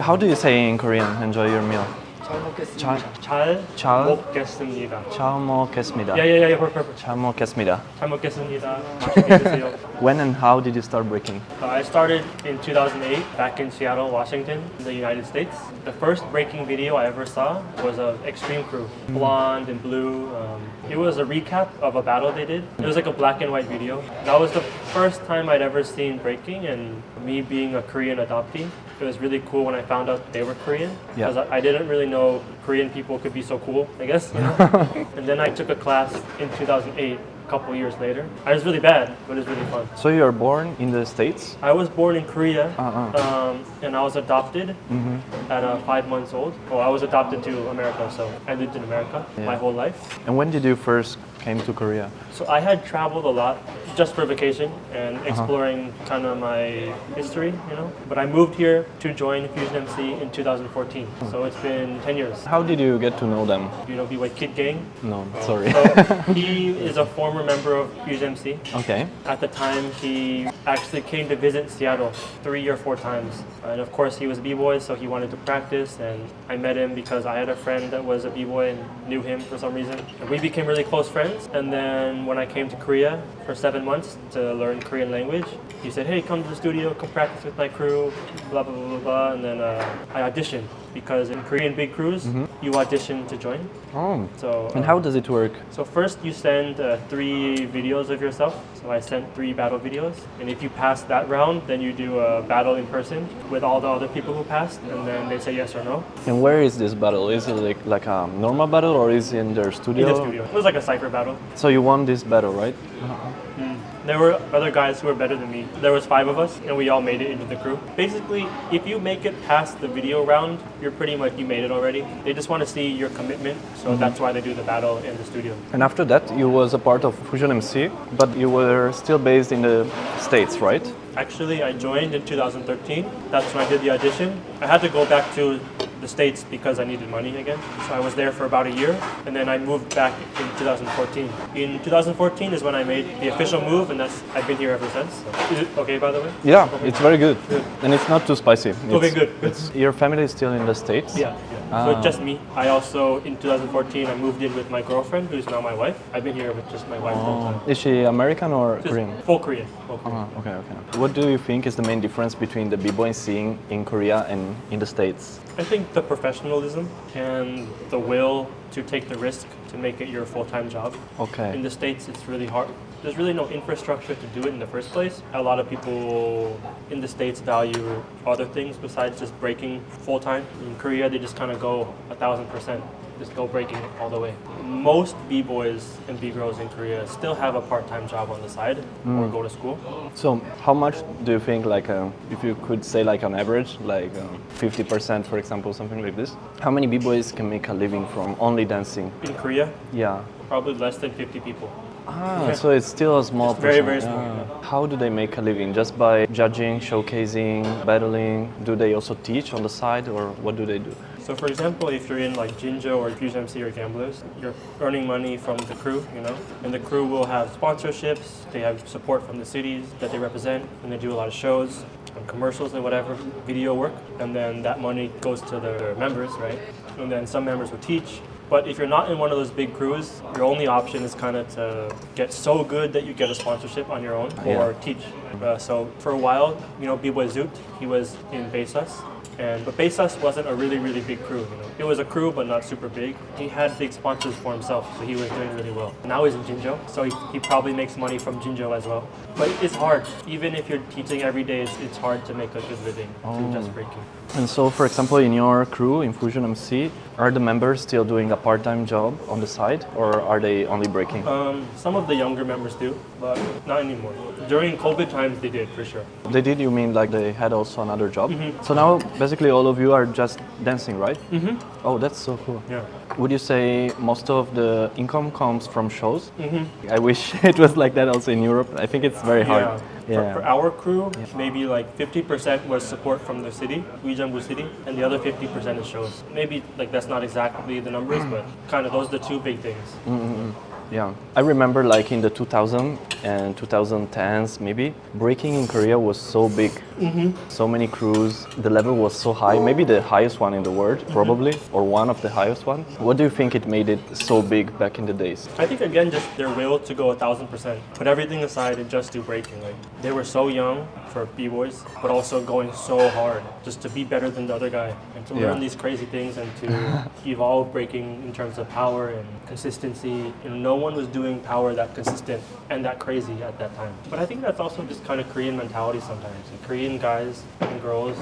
How do you say in Korean, enjoy your meal? 잘 먹겠습니다. 잘 먹겠습니다. Yeah, perfect. 잘 먹겠습니다. 잘 먹겠습니다. 맛있게 드세요. When and how did you start breaking? I started in 2008 back in Seattle, Washington, in the United States. The first breaking video I ever saw was of Extreme Crew, blonde and blue. It was a recap of a battle they did. It was like a black and white video. That was the first time I'd ever seen breaking, and me being a Korean adoptee, it was really cool when I found out they were Korean, because I didn't really know Korean people could be so cool, I guess. You know? And then I took a class in 2008, a couple years later. I was really bad, but it was really fun. So you are born in the States? I was born in Korea, and I was adopted at 5 months old. Well, I was adopted to America, so I lived in America my whole life. And when did you first came to Korea? So I had traveled a lot just for vacation and exploring kind of my history, you know. But I moved here to join Fusion MC in 2014. So it's been 10 years. How did you get to know them? You know, B-Boy Kid Gang? No, sorry. So he is a former member of Fusion MC. Okay. At the time, he actually came to visit Seattle 3 or 4 times. And of course, he was a B-Boy, so he wanted to practice. And I met him because I had a friend that was a B-Boy and knew him for some reason. And we became really close friends. And then when I came to Korea for 7 months to learn Korean language, he said, hey, come to the studio, come practice with my crew, blah, blah, blah, blah, blah. And then I auditioned, because in Korean big crews, you audition to join. Oh. So, and how does it work? So first you send 3 videos of yourself. So I sent 3 battle videos. And if you pass that round, then you do a battle in person with all the other people who passed. And then they say yes or no. And where is this battle? Is it like a normal battle, or is it in their studio? In the studio. It was like a cypher battle. So you won this battle, right? There were other guys who were better than me. There was 5 of us, and we all made it into the crew. Basically, if you make it past the video round, you're pretty much, you made it already. They just want to see your commitment, so that's why they do the battle in the studio. And after that, you was a part of Fusion MC, but you were still based in the States, right? Actually, I joined in 2013. That's when I did the audition. I had to go back to the States because I needed money again. So I was there for about a year, and then I moved back in 2014. In 2014 is when I made the official move, and I've been here ever since. So, is it okay, by the way? Yeah, okay. It's very good. And it's not too spicy. Okay, good. Your family is still in the States? Yeah. So it's just me. I also, in 2014, I moved in with my girlfriend, who's now my wife. I've been here with just my wife the whole time. Is she American or Just Korean? Full Korean. Okay. What do you think is the main difference between the b-boy scene in Korea and in the States? I think the professionalism and the will to take the risk to make it your full-time job. Okay. In the States, it's really hard. There's really no infrastructure to do it in the first place. A lot of people in the States value other things besides just breaking full-time. In Korea, they just kind of go 1,000%. Just go breaking all the way. Most b-boys and b-girls in Korea still have a part-time job on the side or go to school. So how much do you think, like, if you could say like on average, like 50% for example, something like this, how many b-boys can make a living from only dancing? In Korea, Yeah. probably less than 50 people. So it's still a small It's very, percent. very small. Yeah. How do they make a living? Just by judging, showcasing, battling? Do they also teach on the side, or what do they do? So for example, if you're in like Jinjo or Fusion MC or Gamblers, you're earning money from the crew, you know, and the crew will have sponsorships, they have support from the cities that they represent, and they do a lot of shows and commercials and whatever, video work, and then that money goes to their members, right? And then some members will teach. But if you're not in one of those big crews, your only option is kind of to get so good that you get a sponsorship on your own or teach. So for a while, you know, B-Boy Zoot, he was in Baseus. But Baseus wasn't a really, really big crew. You know? It was a crew, but not super big. He had big sponsors for himself, so he was doing really well. Now he's in Jinjo, so he probably makes money from Jinjo as well. But it's hard. Even if you're teaching every day, it's hard to make a good living through just breaking. And so, for example, in your crew, in Fusion MC, are the members still doing a part-time job on the side, or are they only breaking? Some of the younger members do, but not anymore. During COVID times, they did, for sure. They did, you mean like they had also another job? So now, basically, all of you are just dancing, right? Oh, that's so cool. Yeah. Would you say most of the income comes from shows? I wish it was like that also in Europe. I think it's very hard. For our crew, maybe like 50% was support from the city, Uijeongbu city, and the other 50% is shows. Maybe like that's not exactly the numbers, but kind of those are the 2 big things. Yeah, I remember like in the 2000 and 2010s maybe, breaking in Korea was so big. So many crews, the level was so high, maybe the highest one in the world probably, or one of the highest ones. What do you think it made it so big back in the days? I think again just their will to go 1,000%. Put everything aside and just do breaking. Like they were so young for b-boys, but also going so hard just to be better than the other guy and to learn these crazy things and to evolve breaking in terms of power and consistency. You know, no one was doing power that consistent and that crazy at that time. But I think that's also just kind of Korean mentality sometimes. And Korean guys and girls,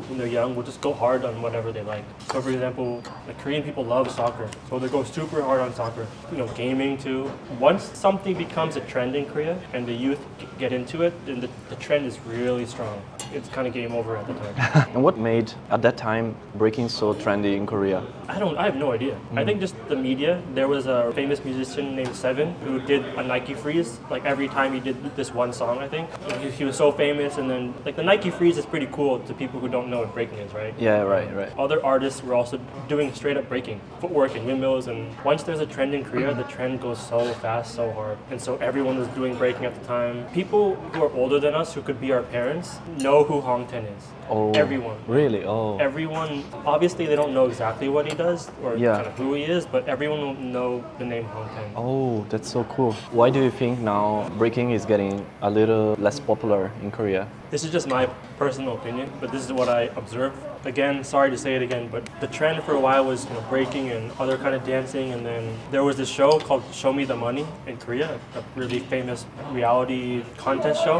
when they're young, will just go hard on whatever they like. So for example, like Korean people love soccer, so they go super hard on soccer. You know, gaming too. Once something becomes a trend in Korea and the youth get into it, then the trend is really strong. It's kind of game over at the time. And what made, at that time, breaking so trendy in Korea? I have no idea. I think just the media. There was a famous musician named Seven who did a Nike freeze. Like every time he did this one song, I think. He was so famous, and then like the Nike freeze is pretty cool to people who don't know what breaking is, right? Yeah, right. Other artists were also doing straight up breaking, footwork and windmills, and once there's a trend in Korea, the trend goes so fast, so hard. And so everyone was doing breaking at the time. People who are older than us, who could be our parents, know who Hong Ten is. Oh, everyone. Really? Oh. Everyone, obviously they don't know exactly what he does or kind of who he is, but everyone will know the name Hong Ten. Oh, that's so cool. Why do you think now breaking is getting a little less popular in Korea? This is just my personal opinion, but this is what I observe. Again, sorry to say it again, but the trend for a while was breaking and other kind of dancing, and then there was this show called Show Me the Money in Korea, a really famous reality contest show,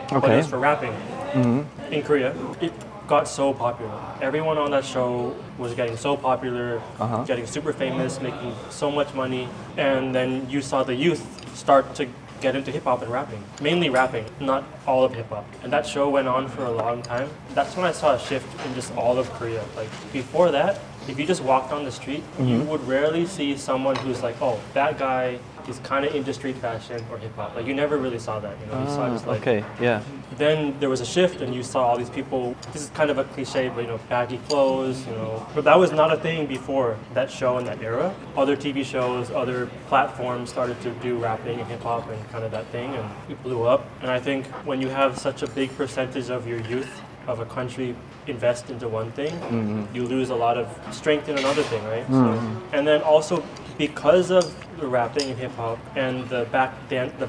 but it's for rapping in Korea. It got so popular. Everyone on that show was getting so popular, getting super famous, making so much money, and then you saw the youth start to get into hip-hop and rapping. Mainly rapping, not all of hip-hop. And that show went on for a long time. That's when I saw a shift in just all of Korea. Like before that, if you just walked on the street, you would rarely see someone who's like, oh, that guy is kind of into street fashion or hip-hop. Like you never really saw that, you know? You saw just like... Okay, yeah. Then there was a shift and you saw all these people, this is kind of a cliche, but baggy clothes, But that was not a thing before that show and that era. Other TV shows, other platforms started to do rapping and hip-hop and kind of that thing, and it blew up. And I think when you have such a big percentage of your youth of a country invest into one thing, you lose a lot of strength in another thing, right? So, and then also because of the rapping and hip hop and the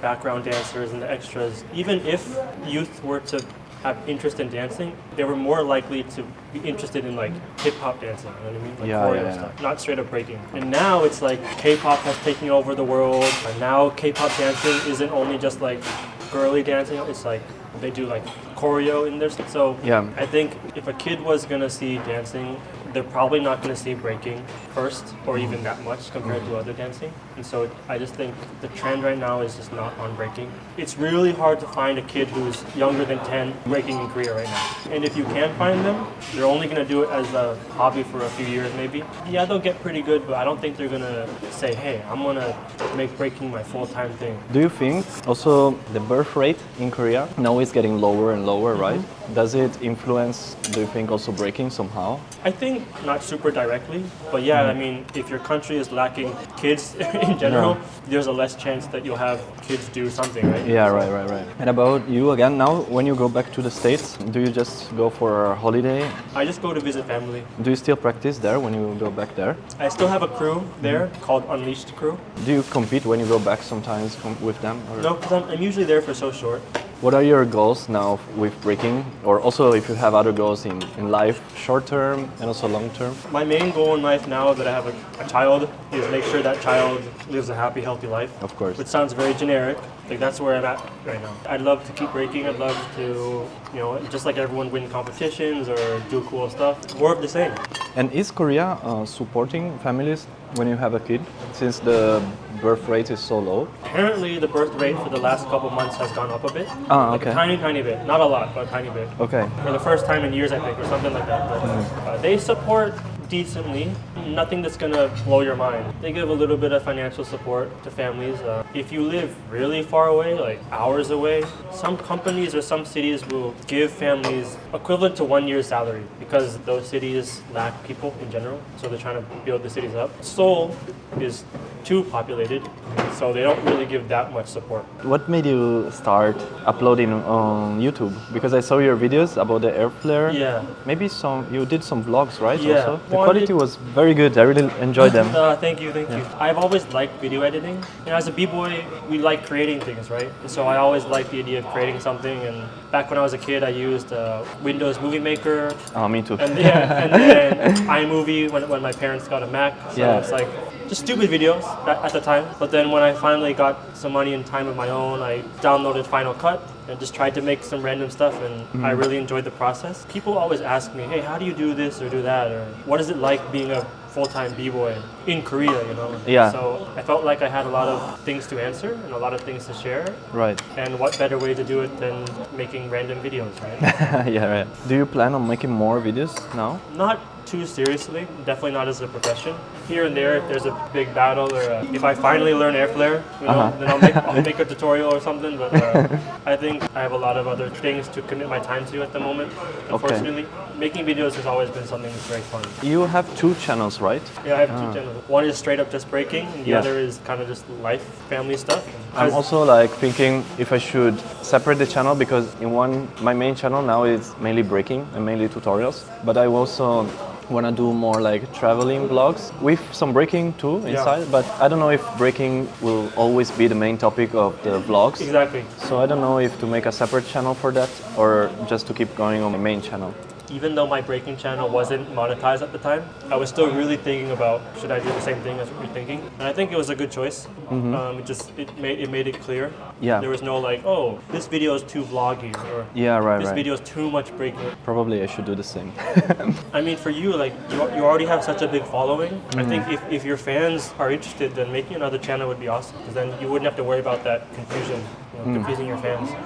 background dancers and the extras, even if youth were to have interest in dancing, they were more likely to be interested in like hip hop dancing, you know what I mean? Like choreo stuff, not straight up breaking. And now it's like K-pop has taken over the world, and now K-pop dancing isn't only just like girly dancing, it's like they do like choreo in there. So I think if a kid was gonna see dancing, they're probably not going to see breaking first or even that much compared to other dancing. And so I just think the trend right now is just not on breaking. It's really hard to find a kid who's younger than 10 breaking in Korea right now. And if you can find them, they're only going to do it as a hobby for a few years maybe. Yeah, they'll get pretty good, but I don't think they're going to say, hey, I'm going to make breaking my full-time thing. Do you think also the birth rate in Korea now is getting lower and lower, right? Does it influence, do you think, also breaking somehow? I think not super directly, but yeah, I mean, if your country is lacking kids in general, there's a less chance that you'll have kids do something, right? Yeah, right. And about you again, now when you go back to the States, do you just go for a holiday? I just go to visit family. Do you still practice there when you go back there? I still have a crew there called Unleashed Crew. Do you compete when you go back sometimes with them? Or? No, because I'm usually there for so short. What are your goals now with breaking? Or also if you have other goals in life, short term and also long term? My main goal in life now that I have a child is make sure that child lives a happy, healthy life. Of course. Which sounds very generic. Like that's where I'm at right now. I'd love to keep breaking. I'd love to, just like everyone, win competitions or do cool stuff. More of the same. And is Korea supporting families when you have a kid, since the birth rate is so low? Apparently the birth rate for the last couple months has gone up a bit. Okay. A tiny bit. Not a lot, but a tiny bit. Okay. For the first time in years, I think, or something like that. But they support decently. Nothing that's gonna blow your mind. They give a little bit of financial support to families. If you live really far away, like hours away, some companies or some cities will give families equivalent to 1 year's salary because those cities lack people in general. So they're trying to build the cities up. Seoul is too populated, so they don't really give that much support. What made you start uploading on YouTube? Because I saw your videos about the air flare. Yeah. Maybe you did some vlogs, right? Yeah. Also, the quality was very good. I really enjoyed them. Thank you. I've always liked video editing. As a b-boy, we like creating things, right? So I always liked the idea of creating something. And back when I was a kid, I used Windows Movie Maker. Oh, me too. And then iMovie when my parents got a Mac. So it's like just stupid videos at the time. But then when I finally got some money and time of my own, I downloaded Final Cut and just tried to make some random stuff, and I really enjoyed the process. People always ask me, hey, how do you do this or do that? Or what is it like being a full-time b-boy in Korea, Yeah. So I felt like I had a lot of things to answer and a lot of things to share. Right. And what better way to do it than making random videos, right? Yeah, right. Do you plan on making more videos now? Not too seriously, definitely not as a profession. Here and there, if there's a big battle or if I finally learn air flare, then I'll make a tutorial or something. But I think I have a lot of other things to commit my time to at the moment. Unfortunately, making videos has always been something that's very fun. You have 2 channels, right? Yeah, I have 2 channels. One is straight up just breaking, and the other is kind of just life, family stuff. I'm also like thinking if I should separate the channel, because my main channel now is mainly breaking and mainly tutorials, but I also want to do more like traveling vlogs with some breaking too inside, but I don't know if breaking will always be the main topic of the vlogs. Exactly. So I don't know if to make a separate channel for that or just to keep going on my main channel. Even though my breaking channel wasn't monetized at the time, I was still really thinking about, should I do the same thing as what you're thinking? And I think it was a good choice. It made it clear. Yeah. There was no like, oh, this video is too vloggy, or this video is too much breaking. Probably I should do the same. I mean, for you, like you already have such a big following. I think if your fans are interested, then making another channel would be awesome, because then you wouldn't have to worry about that confusion, confusing your fans.